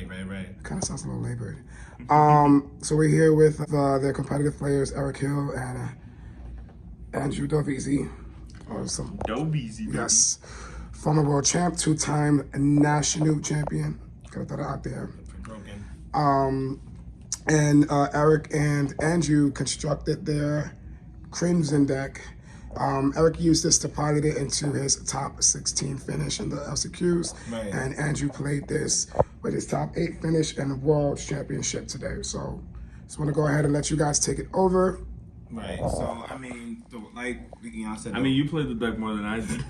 Right. Kind of sounds a little labored. So we're here with their competitive players, Eric Hill and Andrew Dovale. Awesome. Dovale. Yes. Former world champ, two-time national champion. Gotta throw that out there. And Eric and Andrew constructed their Crimson deck. Eric used this to pilot it into his top 16 finish in the LCQs, and Andrew played this with his top 8 finish in the World Championship today. So just want to go ahead and let you guys take it over. Right. So I mean, like I said. I mean, you played the deck more than I did.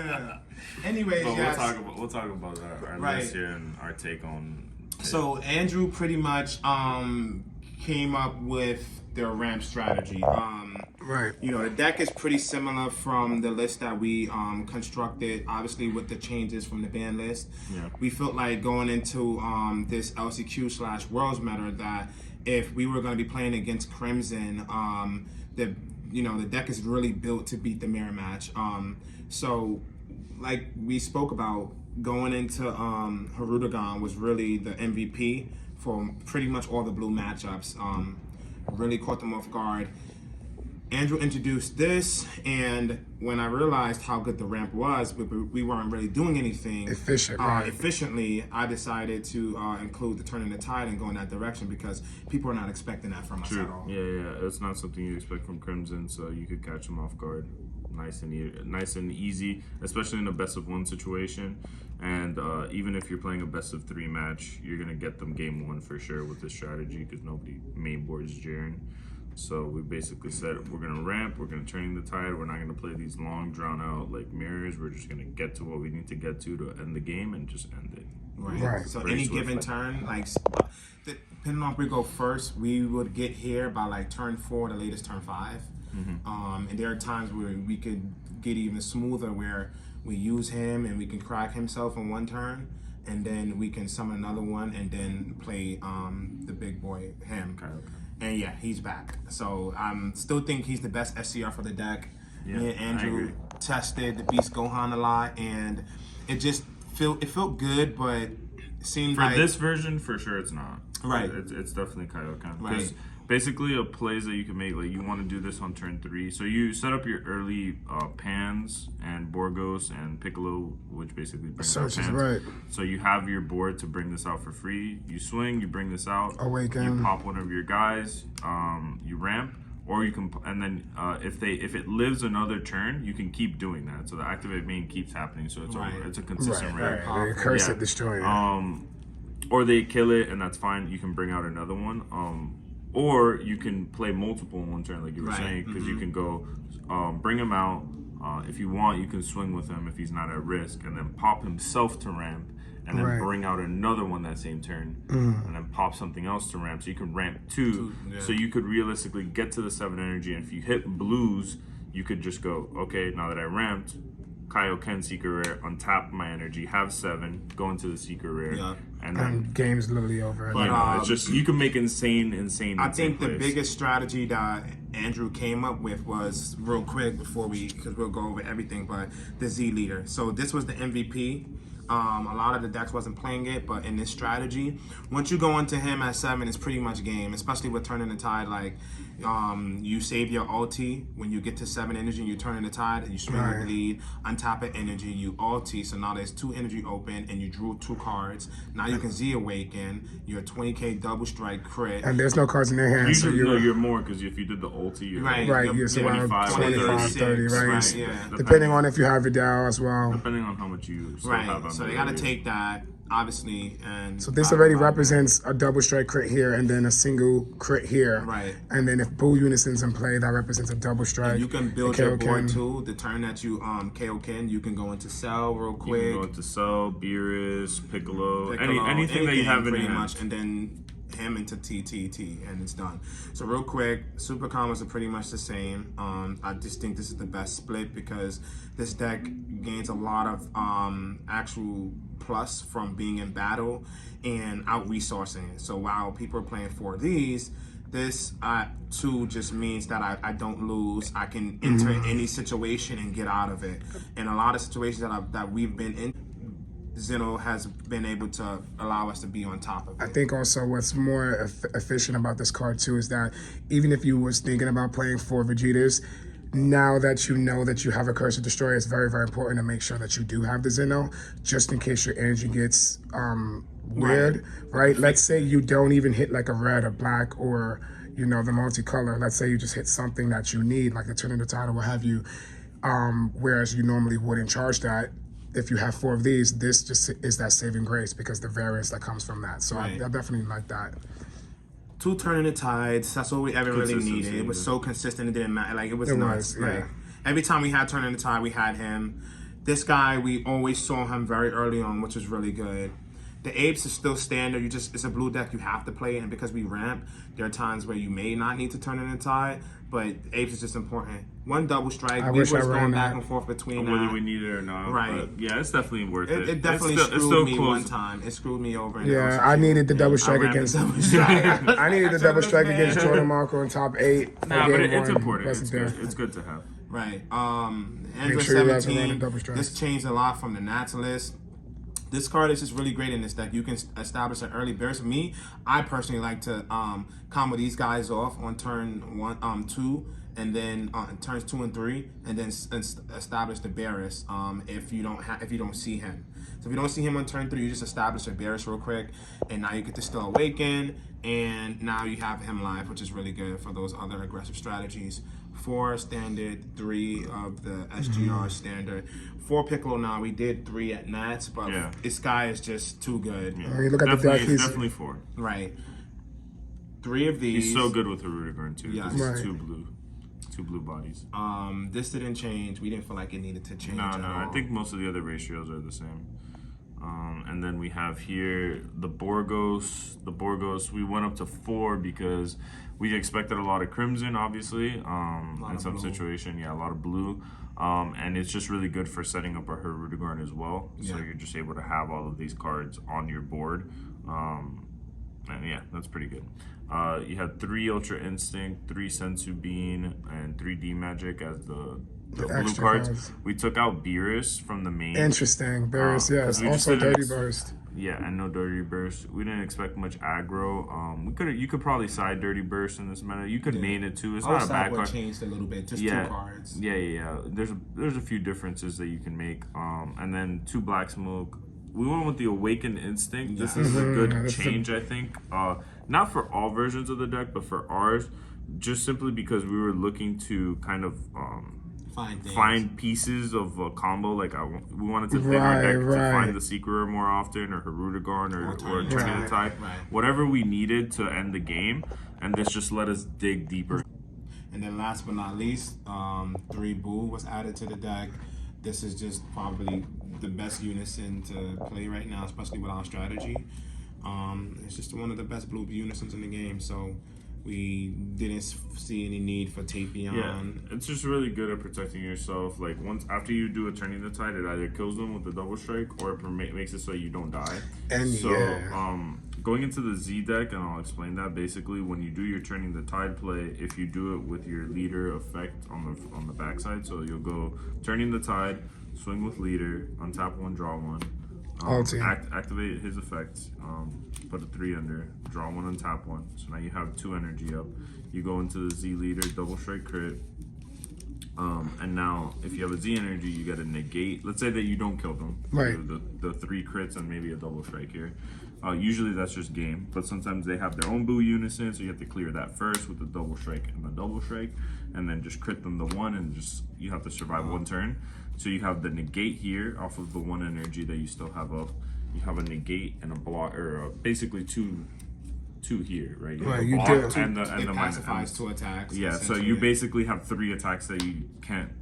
Damn. Anyways, but yes. we'll talk about our list here and our take on. So Andrew pretty much came up with their ramp strategy. Right. You know, the deck is pretty similar from the list that we constructed, obviously with the changes from the ban list. Yeah. We felt like going into this LCQ / Worlds Meta that if we were going to be playing against Crimson, the deck is really built to beat the mirror match. So like we spoke about, going into Hirudegan was really the MVP for pretty much all the blue matchups. Really caught them off guard. Andrew introduced this, and when I realized how good the ramp was, but we weren't really doing anything efficiently, I decided to include the turning the tide and go in that direction because people are not expecting that from us at all. Yeah. It's not something you expect from Crimson, so you could catch them off guard. Nice and easy, especially in a best of 1 situation. And even if you're playing a best of 3 match, you're gonna get them game 1 for sure with this strategy because nobody main boards Jaren. So we basically said we're gonna ramp, we're gonna turn the tide, we're not gonna play these long drawn out like mirrors. We're just gonna get to what we need to get to end the game and just end it. Right. So any given turn, like depending on if we go first, we would get here by like turn 4, the latest turn 5. And there are times where we could get even smoother where we use him and we can crack himself in 1 turn, and then we can summon another one and then play the big boy him. Okay. And yeah, he's back. So I still think he's the best SCR for the deck. Yeah, Me and Andrew tested the Beast Gohan a lot, and it felt good, but it seemed for this version, for sure, it's not. Right. It's definitely Kaioken. Right. Basically, plays that you can make, like you want to do this on turn 3. So you set up your early Pans and Borgos and Piccolo, which basically brings out Pans. Right. So you have your board to bring this out for free. You swing, you bring this out. Awaken. You pop one of your guys. You ramp, or you can, and then if it lives another turn, you can keep doing that. So the activate main keeps happening. So it's it's a consistent ramp. Right. Curse it, destroy it. Or they kill it, and that's fine. You can bring out another one. Or you can play multiple in 1 turn, like you were saying, because you can go bring him out. If you want, you can swing with him if he's not at risk, and then pop himself to ramp, and then bring out another one that same turn, and then pop something else to ramp. So you can ramp 2, so you could realistically get to the 7 energy, and if you hit blues, you could just go, okay, now that I ramped, Kaioken Secret Rare, untap my energy, have 7, go into the Secret Rare, and then game's literally over. But, it's just, you can make insane. I think the biggest strategy that Andrew came up with was, real quick before because we'll go over everything, but the Z leader. So this was the MVP. A lot of the decks wasn't playing it, but in this strategy, once you go into him at 7, it's pretty much game, especially with turning the tide. Like, you save your ulti when you get to 7 energy and you turn in the tide, and you swing with lead, untap it energy, you ulti, so now there's 2 energy open, and you drew 2 cards. Now you can Z Awaken, you're 20k double strike crit. And there's no cards in their hands. You're more, because if you did the ulti, you're you're 25, 30, right? Yeah. Depending on if you have Vidal as well. Depending on how much you still have on. So they got to take that, obviously. And so this already represents a double strike crit here and then a single crit here. Right. And then if Bull Unison's in play, that represents a double strike. And you can build your board too. The turn that you KO you can go into Cell real quick. You can go into Cell, Beerus, Piccolo, anything that you have in pretty your much, and then him into TTT, and it's done. So real quick, super combos are pretty much the same. I just think this is the best split because this deck gains a lot of actual plus from being in battle and out resourcing. So while people are playing 4 of these, This too just means that I don't lose. I can enter any situation and get out of it. In a lot of situations that we've been in, Zeno has been able to allow us to be on top of it. I think also what's more efficient about this card too is that even if you was thinking about playing 4 Vegetas, now that you know that you have a Curse of Destroyer, it's very, very important to make sure that you do have the Zeno, just in case your energy gets weird, right? Let's say you don't even hit like a red or black or, you know, the multicolor. Let's say you just hit something that you need, like the Turn of the Tide or what have you, whereas you normally wouldn't charge that. If you have 4 of these, this just is that saving grace because the variance that comes from that. So I definitely like that. 2 Turning the Tides, that's what we ever really needed. It was so consistent, it didn't matter. Like, it was nuts. Like, every time we had Turning the Tide, we had him. This guy, we always saw him very early on, which was really good. The Apes is still standard. It's a blue deck you have to play, and because we ramp, there are times where you may not need to turn in the tide, but Apes is just important. 1 double strike. We was going back and forth between whether we need it or not. Right. But yeah, it's definitely worth it. It definitely screwed me one time. It screwed me over. Yeah, I needed the double strike against. I needed the double strike against Jordan Marco in top 8. Nah, but it's important. It's good to have. Right. Android sure 17. This changed a lot from the Nats list. This card is just really great in this deck. You can establish an early burst. I personally like to combo these guys off on turn 1, 2, and then turns 2 and 3, and then establish the Barris if you don't see him. So if you don't see him on turn 3, you just establish a Barris real quick, and now you get to still awaken, and now you have him live, which is really good for those other aggressive strategies. 4 standard, 3 of the SGR standard. 4 Piccolo now. We did 3 at Nats, but this guy is just too good. Yeah. You look at the deck, he's definitely 4. Right. 3 of these. He's so good with Harudegarn too. Yeah. Right. Two blue bodies. This didn't change. We didn't feel like it needed to change. No. I think most of the other ratios are the same. And then we have here the Borgos. The Borgos, we went up to 4 because we expected a lot of Crimson, obviously. In some situation, a lot of blue. And it's just really good for setting up a Harudegarn as well. So you're just able to have all of these cards on your board. And yeah, that's pretty good. You had 3 Ultra Instinct, 3 Sensu Bean, and 3 D Magic as the blue cards. We took out Beerus from the main. Interesting. Beerus, yes. Also Dirty Burst. Yeah, and no Dirty Burst. We didn't expect much aggro. You could probably side Dirty Burst in this meta. You could main it too. It's not a bad card. Changed a little bit, just 2 cards. Yeah. There's a few differences that you can make. And then 2 Black Smoke. We went with the Awakened Instinct. This is a good change, I think. Not for all versions of the deck, but for ours, just simply because we were looking to kind of find pieces of a combo. Like we wanted to thin our deck to find the Secret more often, or Harudegarn, or Turning the Tide, whatever we needed to end the game, and this just let us dig deeper. And then last but not least, 3 Boo was added to the deck. This is just probably the best unison to play right now, especially with our strategy. It's just one of the best blue unisons in the game, so we didn't see any need for Tapion. Yeah, it's just really good at protecting yourself. Like once after you do a Turning the Tide, it either kills them with the double strike or it makes it so you don't die. And going into the Z deck, and I'll explain that. Basically, when you do your Turning the Tide play, if you do it with your leader effect on the backside, so you'll go Turning the Tide, swing with leader, untap 1, draw 1. Activate his effects, put a 3 under, draw 1 and tap 1. So now you have 2 energy up. You go into the Z leader, double strike crit. And now if you have a Z energy, you get a negate. Let's say that you don't kill them. Right. The 3 crits and maybe a double strike here. Usually that's just game, but sometimes they have their own Boo unison, so you have to clear that first with the double strike and the double strike, and then just crit them the 1, and just you have to survive 1 turn. So you have the negate here off of the 1 energy that you still have up. You have a negate and a block, or basically two here, right? You have you block do. and the pacifies 2 attacks. Yeah, so you basically have 3 attacks that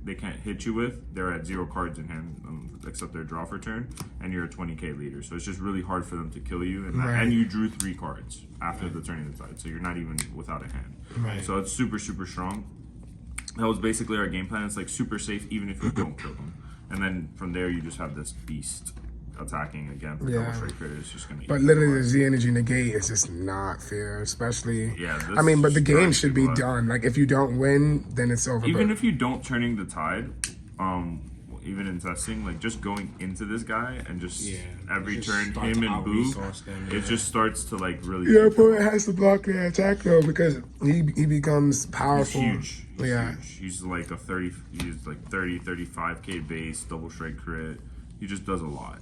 they can't hit you with. They're at 0 cards in hand, except their draw for turn, and you're a 20k leader. So it's just really hard for them to kill you, and you drew 3 cards after the Turning the Tide, so you're not even without a hand. Right. So it's super, super strong. That was basically our game plan. It's like super safe even if you don't kill them. And then from there you just have this beast attacking again. Yeah. Double straight crit is just gonna. But literally, the Z energy negate is just not fair, especially. Yeah. I mean, but the game drives should be people done. Like, if you don't win, then it's over. Even but, if you don't turning the tide, even in testing, like just going into this guy and just every just turn start him to and Boo, out-resource them, it just starts to like really. your opponent has to block the attack though, because he becomes powerful. He's huge. Yeah. Huge. He's like a 35k base, double strike crit. He just does a lot.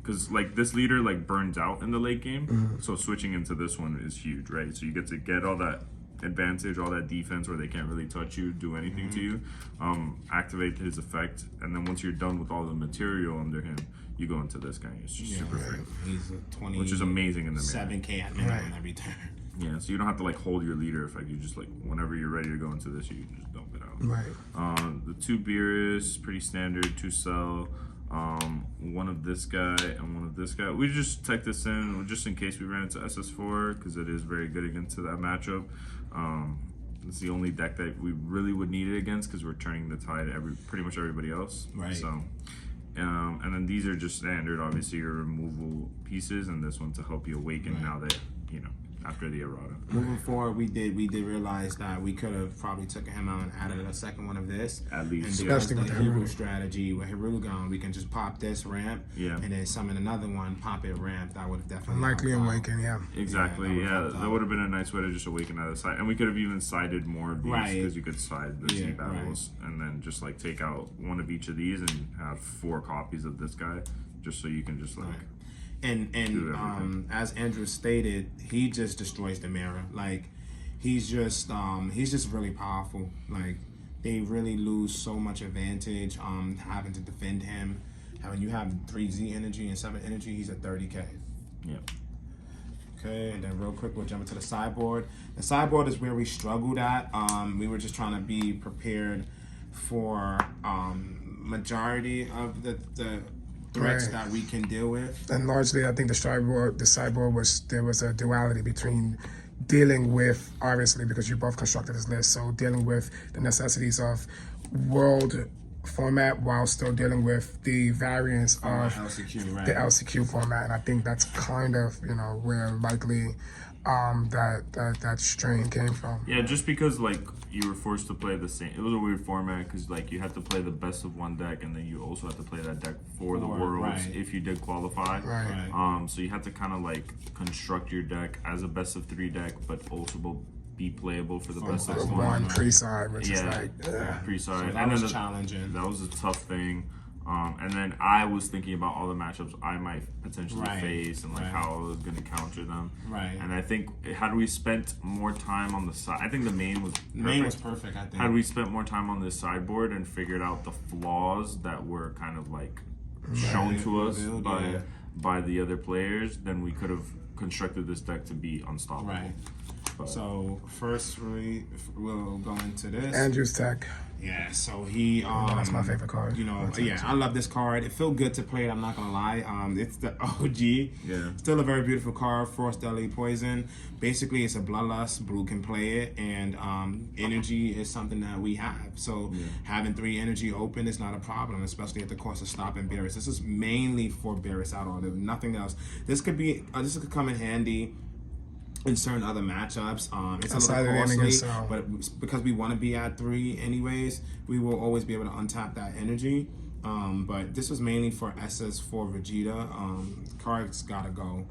Because like this leader like burns out in the late game, so switching into this one is huge, right? So you get to get all that advantage, all that defense where they can't really touch you, do anything to you, activate his effect, and then once you're done with all the material under him, you go into this guy. It's just super free. He's a 20, which is amazing in the mirror. 7k at minimum every turn. Yeah, so you don't have to like hold your leader effect. You just like whenever you're ready to go into this, you can just dump it out. Right. The 2 Beerus, pretty standard. 2 Cell. One of this guy and one of this guy. We just tech this in just in case we ran into SS4 because it is very good against that matchup. It's the only deck that we really would need it against because we're turning the tide pretty much everybody else. Right. So, and then these are just standard. Obviously, your removal pieces, and this one to help you awaken now that after the errata. Moving forward, we did realize that we could have probably took him out and added a second one of this. At least. And because the Hiru strategy with Hirugan, we can just pop this ramp and then summon another one, pop it ramp. That would have definitely Likely awaken, Exactly, that would have been a nice way to just awaken out of the side. And we could have even sided more of these because you could side the Z battles and then just like take out one of each of these and have 4 copies of this guy just so you can just like... And as Andrew stated, he just destroys the mirror. Like he's just really powerful. Like they really lose so much advantage having to defend him. When you have 3 Z energy and 7 energy, he's at 30k. Yeah. Okay, and then real quick we'll jump into the sideboard. The sideboard is where we struggled at. We were just trying to be prepared for majority of the threats that we can deal with. And largely, I think the sideboard there was a duality between dealing with, obviously, because you both constructed this list, so dealing with the necessities of world format while still dealing with the variance of the LCQ format. And I think that's kind of, where likely that strain came from. Yeah, just because like you were forced to play the same. It was a weird format because like you had to play the best of one deck, and then you also had to play that deck for the Worlds if you did qualify. Right. So you had to kind of like construct your deck as a best of 3 deck, but also be playable for the best of one pre-side, which is like pre-side. So that was challenging. That was a tough thing. And then I was thinking about all the matchups I might potentially face and like how I was going to counter them. Right. And I think had we spent more time on the side, I think the main was perfect. Main was perfect. I think had we spent more time on this sideboard and figured out the flaws that were kind of like shown to us by the other players, then we could have constructed this deck to be unstoppable. Right. So first we'll go into this. Andrew's tech. Yeah, so he that's my favorite card. I love this card. It feels good to play it, I'm not gonna lie. It's the OG. Yeah. Still a very beautiful card, Force Deadly Poison. Basically it's a bloodlust, Blue can play it, and energy is something that we have. So having 3 energy open is not a problem, especially at the cost of stopping Beerus. This is mainly for Beerus out order, nothing else. This could come in handy in certain other matchups. It's a little costly, but because we want to be at 3 anyways, we will always be able to untap that energy. But this was mainly for SS4 Vegeta. Card's gotta go.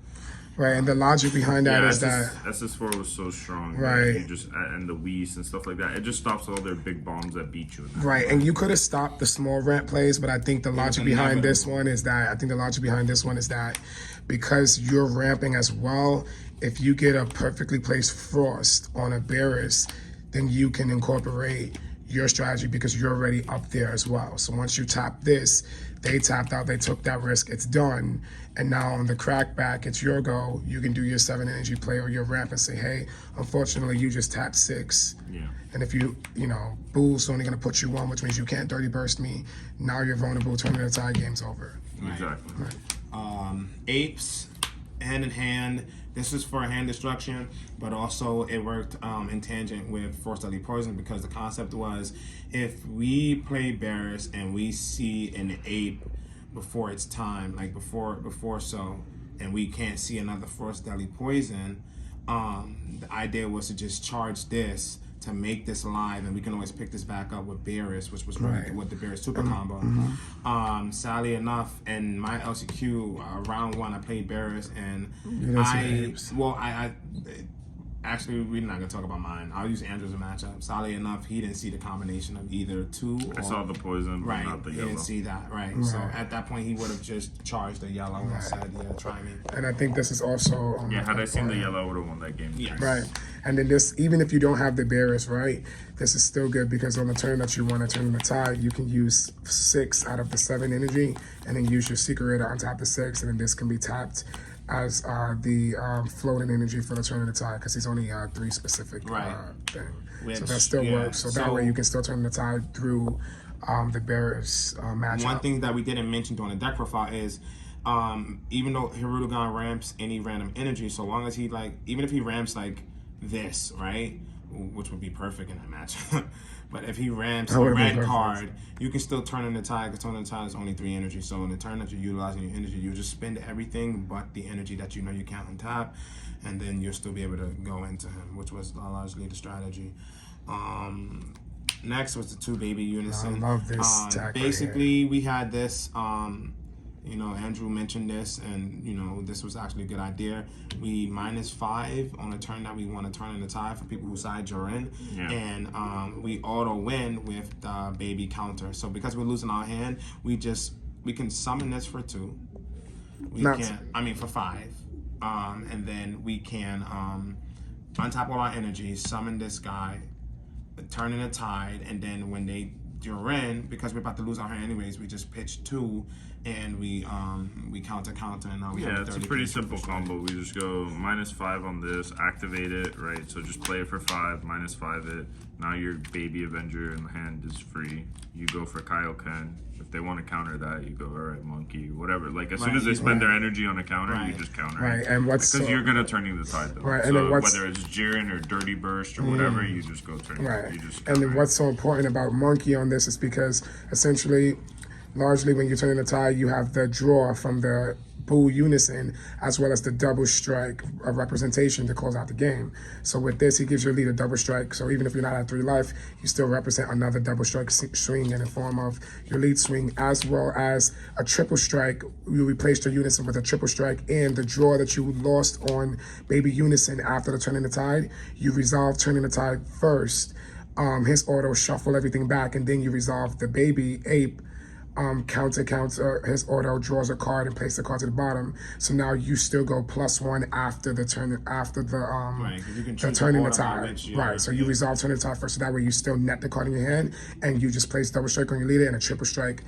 Right, and the logic behind that is that SS4 was so strong. Right. You just and the Whis and stuff like that. It just stops all their big bombs that beat you. Right, and you could have stopped the small ramp plays, but I think the logic behind this one is that because you're ramping as well, if you get a perfectly placed Frost on a Beerus, then you can incorporate your strategy because you're already up there as well. So once you tap this, they tapped out, they took that risk, it's done. And now on the crackback, it's your go. You can do your 7 energy play or your ramp and say, hey, unfortunately, you just tapped 6. Yeah. And if Bull's only gonna put you 1, which means you can't dirty burst me. Now you're vulnerable, turning the tie, game's over. Exactly. Right. Apes, hand in hand. This is for hand destruction, but also it worked in tangent with Force Deadly Poison because the concept was if we play Beerus and we see an ape before it's time, like before so, and we can't see another Force Deadly Poison, the idea was to just charge this to make this live, and we can always pick this back up with Beerus, which was really with the Beerus super combo. Sadly enough, in my LCQ round 1, I played Beerus, and I actually, we're not gonna talk about mine. I'll use Andrew's matchup. Sadly enough, he didn't see the combination of either two. I saw the poison, but not the he yellow. didn't see that, right? So at that point, he would have just charged the yellow and said, "Yeah, try me." And I think this is also had I seen the yellow, I would have won that game. Yes. right. And then this, even if you don't have the Beerus, right, this is still good because on the turn that you want to turn the tide, you can use 6 out of the 7 energy, and then use your Secret Raider on top of 6, and then this can be tapped as the floating energy for the turn of the tide, because he's only 3 specific thing. So that still works. So that way you can still turn the tide through the Beerus matchup. One thing that we didn't mention during the deck profile is, even though Hirudegarn ramps any random energy, so long as he even if he ramps like this, right, which would be perfect in that match. But if he ramps a red card, you can still turn in the tide, because turn in the tide is only 3 energy. So in the turn that you're utilizing your energy, you just spend everything but the energy that you know you can't untap, and then you'll still be able to go into him, which was largely the strategy. Next was the 2 baby unison. I love this attack. Basically, we had this. Andrew mentioned this, and this was actually a good idea. We -5 on a turn that we want to turn in the tide for people who side you're in, and we auto win with the baby counter. So because we're losing our hand, we can summon this for 2. For 5, and then we can untap all our energy, summon this guy, turn in a tide, and then when you're in, because we're about to lose our hand anyways, we just pitch 2. And we counter, and now we have 30. It's a pretty simple combo. We just go -5 on this, activate it, right? So just play it for 5, -5 it. Now your baby Avenger in the hand is free. You go for Kaioken. If they want to counter that, you go, all right, monkey, whatever. Like as soon as they spend their energy on a counter, you just counter. Right, it. and because you're gonna turning the tide though. Right, so and then whether it's Jiren or Dirty Burst or whatever, you just go turn. Right, you just and then what's so important about monkey on this is because essentially, largely when you turn in the tide, you have the draw from the Boo Unison as well as the double strike of representation to close out the game. So with this, he gives your lead a double strike. So even if you're not at 3 life, you still represent another double strike swing in the form of your lead swing, as well as a triple strike. You replaced your Unison with a triple strike, and the draw that you lost on Baby Unison after the turn in the tide, you resolve turning the tide first. His auto shuffle everything back, and then you resolve the Baby Ape. Counter, his auto draws a card and places the card to the bottom. So now you still go +1 after the turn, the turn in the tide. So you resolve turn in the tide first, so that way you still net the card in your hand, and you just place double strike on your leader and a triple strike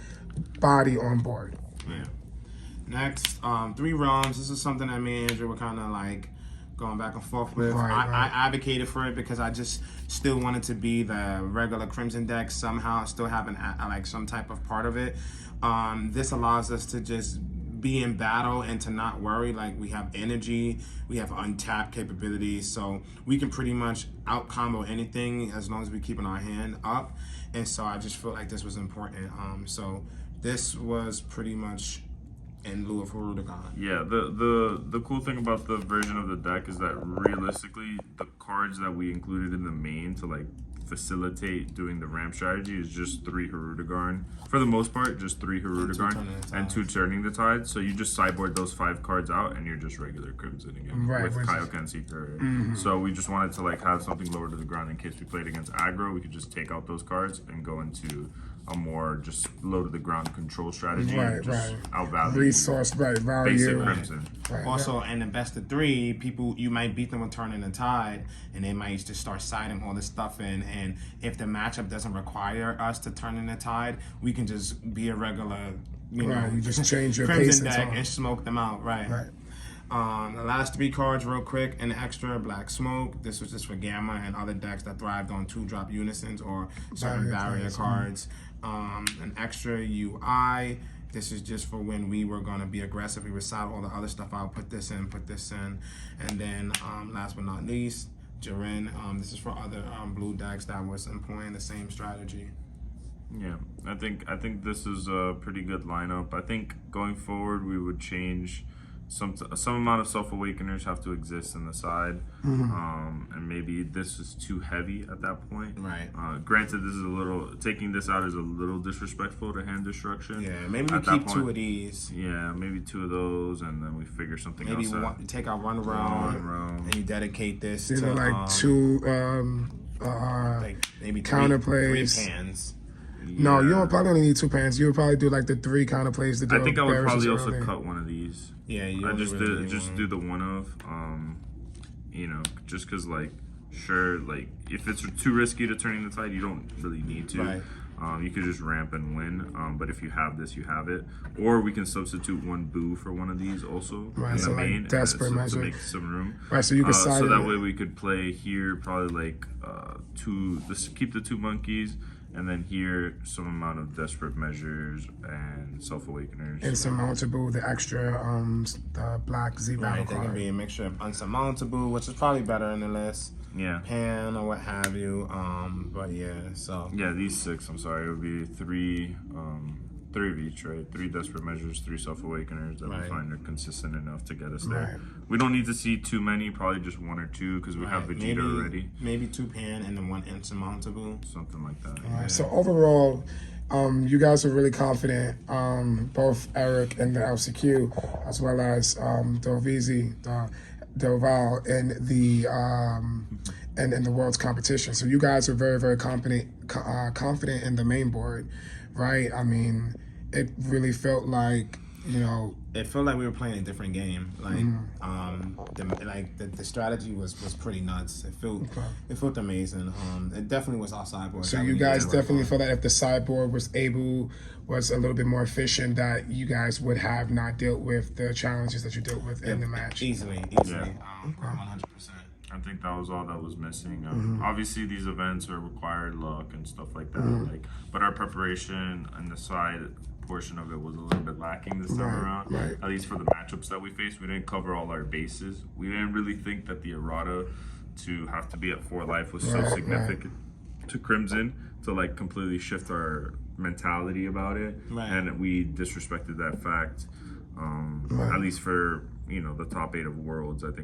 body on board. Yeah. Next, 3 realms. This is something that me and Andrew were kind of going back and forth with. I advocated for it because I just still wanted to be the regular Crimson deck somehow, still having some type of part of it. This allows us to just be in battle and to not worry. We have energy, we have untapped capabilities, so we can pretty much out combo anything as long as we keeping our hand up. And so I just feel like this was important. So this was pretty much in lieu of Hirudegarn. Yeah, the cool thing about the version of the deck is that realistically, the cards that we included in the main to facilitate doing the ramp strategy is just 3 Hirudegarn. For the most part, just 3 Hirudegarn and 2 turning the tide. So you just sideboard those 5 cards out, and you're just regular Crimson again with Kaioken Seeker. So we just wanted to have something lower to the ground in case we played against aggro. We could just take out those cards and go into a more just low to the ground control strategy. Outvalue resource, value. Basic Crimson. Also, in the best of 3, people, you might beat them with turning the tide, and they might just start siding all this stuff in. And if the matchup doesn't require us to turn in the tide, we can just be a regular, you just change your Crimson deck and smoke them out. The last 3 cards real quick, an extra Black Smoke. This was just for Gamma and other decks that thrived on 2-drop unisons or certain barrier cards. An extra UI. This is just for when we were going to be aggressive. We recite all the other stuff out, put this in. And then last but not least, Jiren. This is for other blue decks that was employing the same strategy. Yeah, I think this is a pretty good lineup. I think going forward we would change some amount of Self Awakeners have to exist in the side, and maybe this is too heavy at that point. Right. Granted, this is a little taking this out is a little disrespectful to hand destruction. Yeah, maybe we keep 2 of these. Yeah, maybe 2 of those, and then we figure something maybe else out. Maybe take out one round, and you dedicate this to like 2 like maybe counter 3 plays. pans. Yeah. No, you don't probably only need 2 pans. You would probably do like the 3 counter plays to do. I think I would barrages probably also early. cut one of these. Yeah, you I only just really do the one of, you know, just because like sure, like if it's too risky to turning the tide, you don't really need to. Right. You could just ramp and win, but if you have this, you have it. Or we can substitute 1 boo for one of these also Right, in so the like main, desperate to measure. make some room. Right, so you can side so that it. way we could play here probably like keep the 2 monkeys, and then here some amount of desperate measures and Self Awakeners. Insurmountable, the extra the black zero Right, they card. can be a mixture of unsurmountable, which is probably better in the list. Yeah. Pan or what have you. But yeah, so Yeah, these 6, I'm sorry, it would be 3 of each, right? 3 desperate measures, 3 Self Awakeners that we find are consistent enough to get us there. Right. We don't need to see too many, probably just 1 or 2 because we have Vegeta already. Maybe 2 pan and then 1 insurmountable. Something like that. All right, so overall, you guys are really confident, both Eric and the LCQ, as well as Dovale in the in the world's competition. So you guys are very, very confident in the main board, right? I mean, it really felt like, you know, It felt like we were playing a different game. Like, the strategy was pretty nuts. It felt amazing. It definitely was our sideboard. so you guys definitely felt that if the sideboard was a little bit more efficient, that you guys would have not dealt with the challenges that you dealt with in the match. Easily. Yeah. 100%. I think that was all that was missing. Obviously, these events are required luck and stuff like that. Like, but our preparation and the side portion of it was a little bit lacking this time around. Right. At least for the matchups that we faced, we didn't cover all our bases. We didn't really think that the errata to have to be at 4 life was so significant to Crimson to like completely shift our mentality about it. Right. And we disrespected that fact. At least for the top 8 of Worlds, I think.